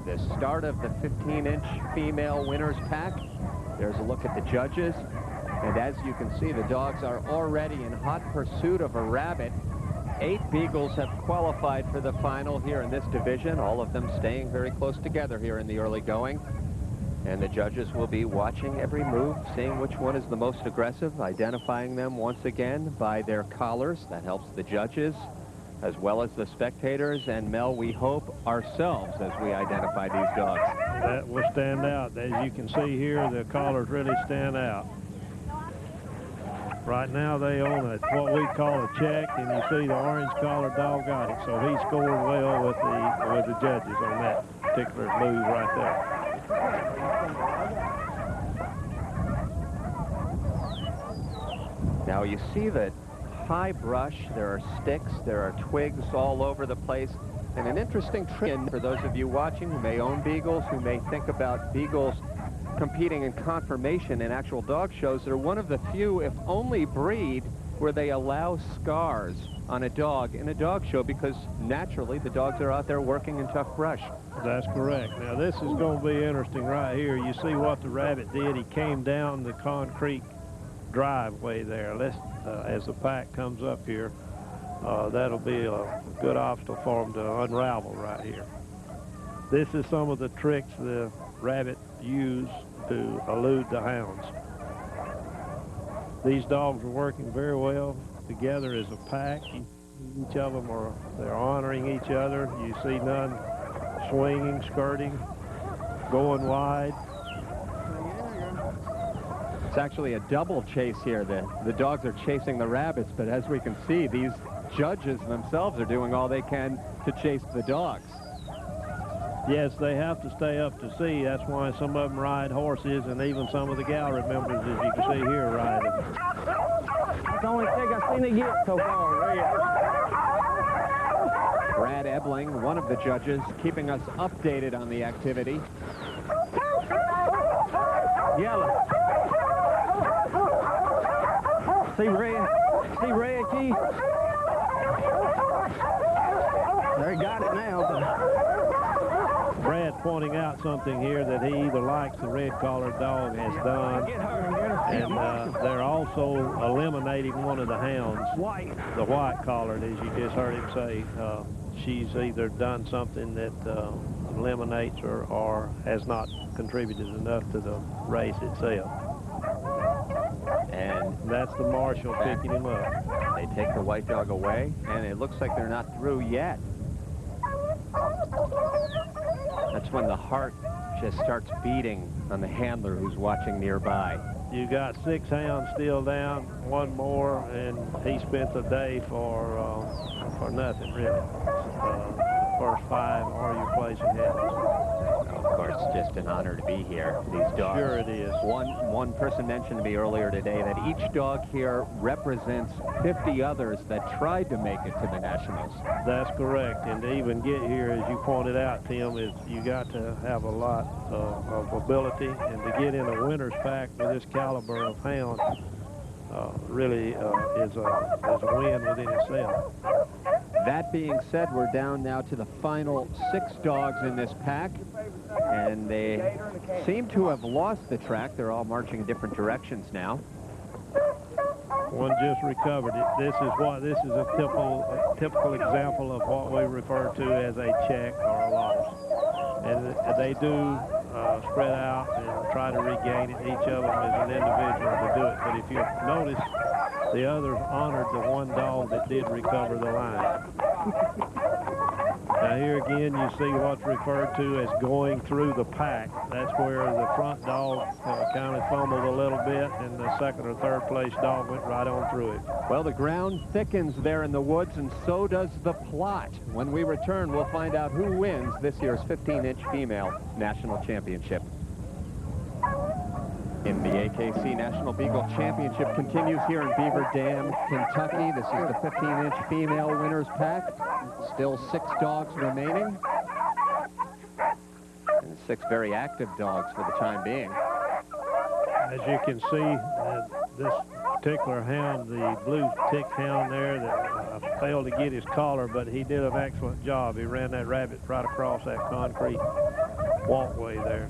the start of the 15-inch female winner's pack. There's a look at the judges. And as you can see, the dogs are already in hot pursuit of a rabbit. 8 Beagles have qualified for the final here in this division, all of them staying very close together here in the early going. And the judges will be watching every move, seeing which one is the most aggressive, identifying them once again by their collars. That helps the judges as well as the spectators, and Mel, we hope ourselves as we identify these dogs. That will stand out. As you can see here, the collars really stand out. Right now they own what we call a check, and you see the orange collar dog got it, so he scored well with the judges on that particular move right there. Now you see that high brush, there are sticks, there are twigs all over the place, and an interesting trick for those of you watching who may own Beagles, who may think about Beagles competing in conformation in actual dog shows. They're one of the few, if only, breed where they allow scars on a dog in a dog show, because naturally the dogs are out there working in tough brush. That's correct. Now this is going to be interesting right here. You see what the rabbit did. He came down the concrete driveway there. As the pack comes up here, that'll be a good obstacle for him to unravel right here. This is some of the tricks the rabbit used to elude the hounds. These dogs are working very well together as a pack. Each of them they're honoring each other. You see none swinging, skirting, going wide. It's actually a double chase here. The dogs are chasing the rabbits, but as we can see, these judges themselves are doing all they can to chase the dogs. Yes, they have to stay up to see. That's why some of them ride horses, and even some of the gallery members, as you can see here, ride them. That's the only thing I've seen it get so far, right? Brad Ebling, one of the judges, keeping us updated on the activity. Yellow. See red? See red, Keith? There, he got it now. Brad pointing out something here that he either likes the red-collared dog has done, and they're also eliminating one of the hounds, the white-collared, as you just heard him say. She's either done something that eliminates her or has not contributed enough to the race itself. And that's the marshal picking him up. They take the white dog away, and it looks like they're not through yet. That's when the heart just starts beating on the handler who's watching nearby. You got 6 hounds still down, 1 more, and he spent the day for nothing, really. First 5 are your placing hounds. Of course, just an honor to be here. These dogs. Sure it is. One person mentioned to me earlier today that each dog here represents 50 others that tried to make it to the Nationals. That's correct. And to even get here, as you pointed out, Tim, is you got to have a lot of ability, and to get in a winner's pack with this caliber of hound really is a win within itself. That being said, we're down now to the final 6 dogs in this pack, and they seem to have lost the track. They're all marching in different directions now. One just recovered it. This is a typical example of what we refer to as a check or a loss. And they do spread out and try to regain it. Each of them is an individual to do it. But if you notice, the others honored the one dog that did recover the line. Now here again, you see what's referred to as going through the pack. That's where the front dog kind of fumbled a little bit, and the second or third place dog went right on through it. Well, the ground thickens there in the woods, and so does the plot. When we return, we'll find out who wins this year's 15-inch female national championship. In the AKC National Beagle Championship continues here in Beaver Dam, Kentucky. This is the 15-inch female winner's pack. Still 6 dogs remaining. And 6 very active dogs for the time being. As you can see, this particular hound, the blue tick hound there, that failed to get his collar, but he did an excellent job. He ran that rabbit right across that concrete walkway there.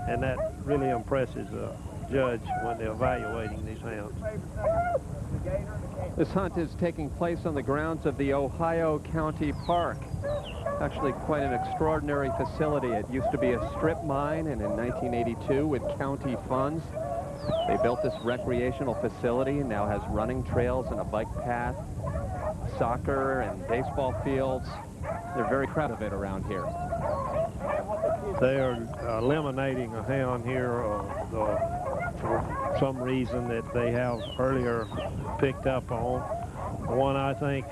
And that really impresses a judge when they're evaluating these hounds. This hunt is taking place on the grounds of the Ohio County Park. Actually quite an extraordinary facility. It used to be a strip mine, and in 1982, with county funds, they built this recreational facility and now has running trails and a bike path, soccer and baseball fields. They're very proud of it around here. They are eliminating a hound here for some reason that they have earlier picked up on. One I think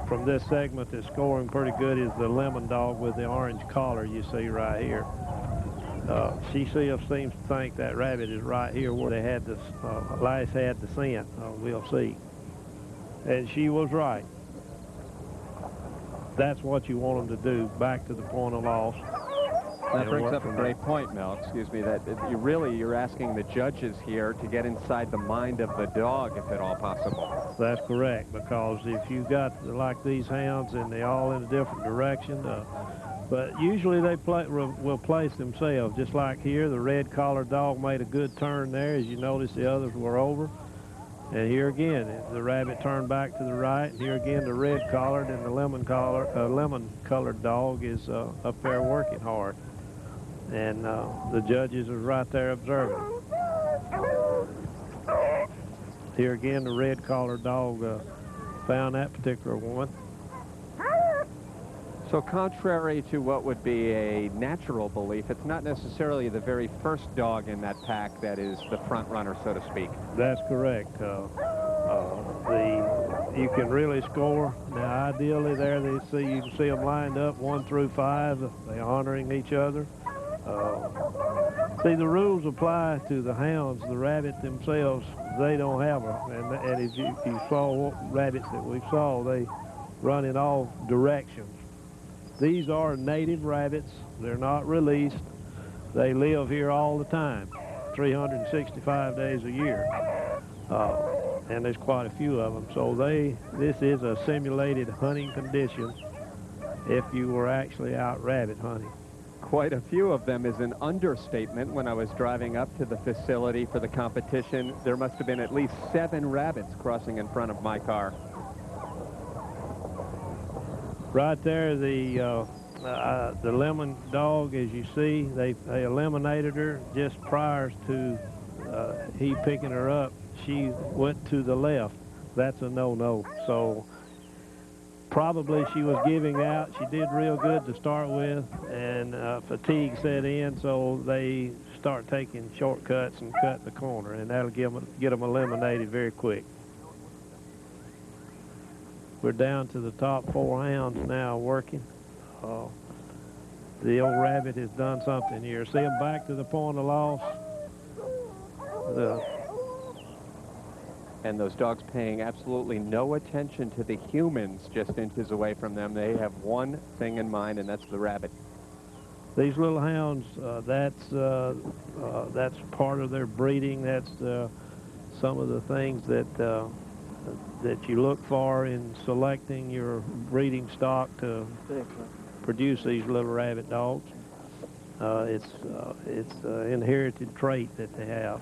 from this segment that's scoring pretty good is the lemon dog with the orange collar you see right here. She seems to think that rabbit is right here where they had this, last had the scent. We'll see. And she was right. That's what you want them to do, back to the point of loss. That brings up a great point, Mel. Excuse me. That you're asking the judges here to get inside the mind of the dog, if at all possible. That's correct, because if you got like these hounds and they're all in a different direction, but usually they will place themselves. Just like here, the red collared dog made a good turn there. As you notice, the others were over. And here again, the rabbit turned back to the right. And here again, the red collared and the lemon colored dog is up there working hard. And the judges are right there observing. Here again, the red collared dog found that particular one. So contrary to what would be a natural belief, it's not necessarily the very first dog in that pack that is the front runner, so to speak. That's correct. You can really score. Now, ideally there, you can see them lined up 1 through 5. They're honoring each other. See, the rules apply to the hounds. The rabbits themselves, they don't have them. And if you saw rabbits that we saw, they run in all directions. These are native rabbits. They're not released. They live here all the time, 365 days a year. And there's quite a few of them. So this is a simulated hunting condition if you were actually out rabbit hunting. Quite a few of them is an understatement. When I was driving up to the facility for the competition, there must have been at least 7 rabbits crossing in front of my car. Right there, the lemon dog, as you see, they eliminated her just prior to he picking her up. She went to the left. That's a no-no. So probably she was giving out. She did real good to start with, and fatigue set in, so they start taking shortcuts and cut the corner, and that'll get them eliminated very quick. We're down to the top 4 hounds now working. The old rabbit has done something here. See him back to the point of loss. And those dogs paying absolutely no attention to the humans just inches away from them. They have one thing in mind, and that's the rabbit. These little hounds, that's part of their breeding. That's some of the things that you look for in selecting your breeding stock to produce these little rabbit dogs. It's an inherited trait that they have.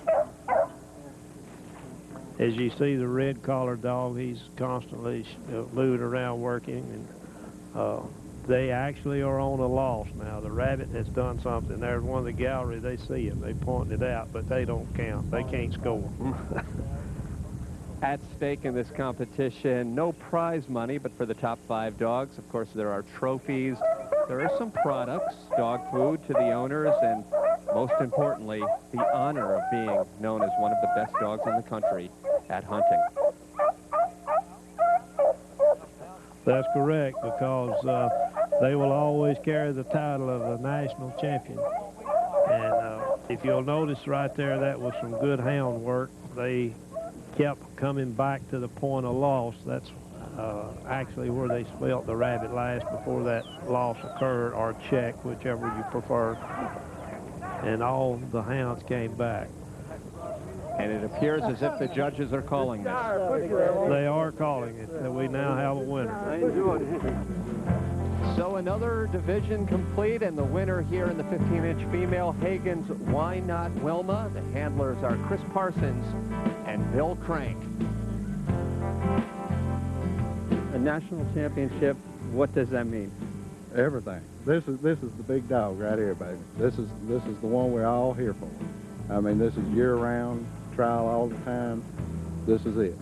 As you see, the red collar dog, he's constantly moving around working, and they actually are on a loss now. The rabbit has done something. There's one of the gallery, they see it, they pointed it out, but they don't count. They can't score. At stake in this competition, no prize money, but for the top 5 dogs, of course, there are trophies. There are some products, dog food to the owners, and most importantly, the honor of being known as one of the best dogs in the country at hunting. That's correct, because they will always carry the title of a national champion. And if you'll notice right there, that was some good hound work. They kept coming back to the point of loss. That's actually where they spelt the rabbit last before that loss occurred, or check, whichever you prefer. And all the hounds came back. And it appears as if the judges are calling this. They are calling it, that we now have a winner. So So another division complete, and the winner here in the 15-inch female, Hagen's Why Not Wilma. The handlers are Chris Parsons and Bill Crank. A national championship, what does that mean? Everything. This is the big dog right here, baby. This is the one we're all here for. I mean, this is year-round, trial all the time. This is it,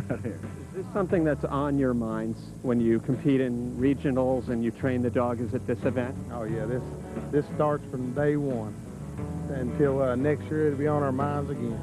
right here. Is this something that's on your minds when you compete in regionals and you train the dog? Is it this event? Oh yeah, this starts from day one until next year. It'll be on our minds again.